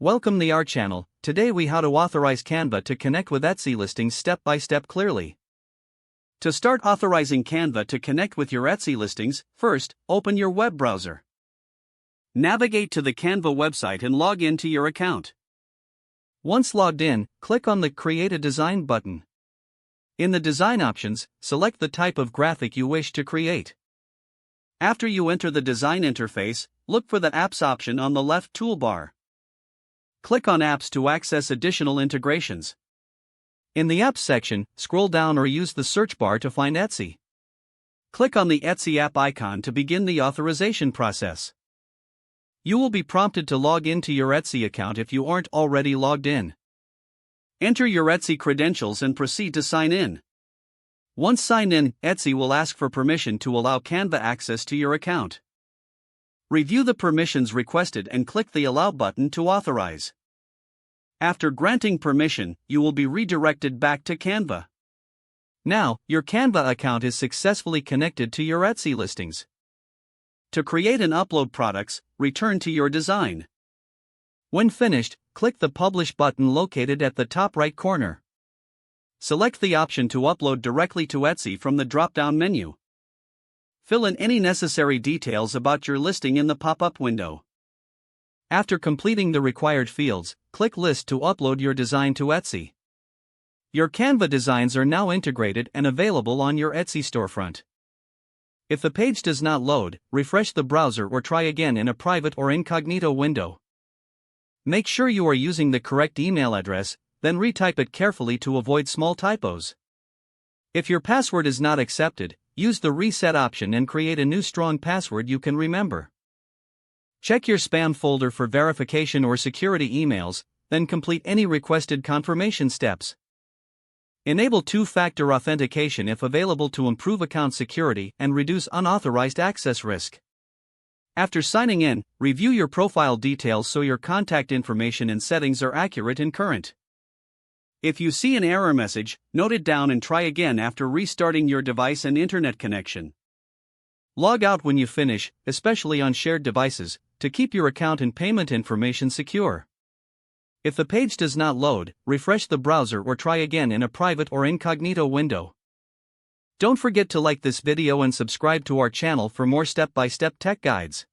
Welcome to our channel. Today we how to authorize Canva to connect with Etsy listings step by step clearly. To start authorizing Canva to connect with your Etsy listings, first, open your web browser. Navigate to the Canva website and log in to your account. Once logged in, click on the Create a Design button. In the design options, select the type of graphic you wish to create. After you enter the design interface, look for the Apps option on the left toolbar. Click on Apps to access additional integrations. In the Apps section, scroll down or use the search bar to find Etsy. Click on the Etsy app icon to begin the authorization process. You will be prompted to log into your Etsy account if you aren't already logged in. Enter your Etsy credentials and proceed to sign in. Once signed in, Etsy will ask for permission to allow Canva access to your account. Review the permissions requested and click the Allow button to authorize. After granting permission, you will be redirected back to Canva. Now, your Canva account is successfully connected to your Etsy listings. To create and upload products, return to your design. When finished, click the Publish button located at the top right corner. Select the option to upload directly to Etsy from the drop-down menu. Fill in any necessary details about your listing in the pop-up window. After completing the required fields, click List to upload your design to Etsy. Your Canva designs are now integrated and available on your Etsy storefront. If the page does not load, refresh the browser or try again in a private or incognito window. Make sure you are using the correct email address, then retype it carefully to avoid small typos. If your password is not accepted, use the Reset option and create a new strong password you can remember. Check your spam folder for verification or security emails, then complete any requested confirmation steps. Enable two-factor authentication if available to improve account security and reduce unauthorized access risk. After signing in, review your profile details so your contact information and settings are accurate and current. If you see an error message, note it down and try again after restarting your device and internet connection. Log out when you finish, especially on shared devices, to keep your account and payment information secure. If the page does not load, refresh the browser or try again in a private or incognito window. Don't forget to like this video and subscribe to our channel for more step-by-step tech guides.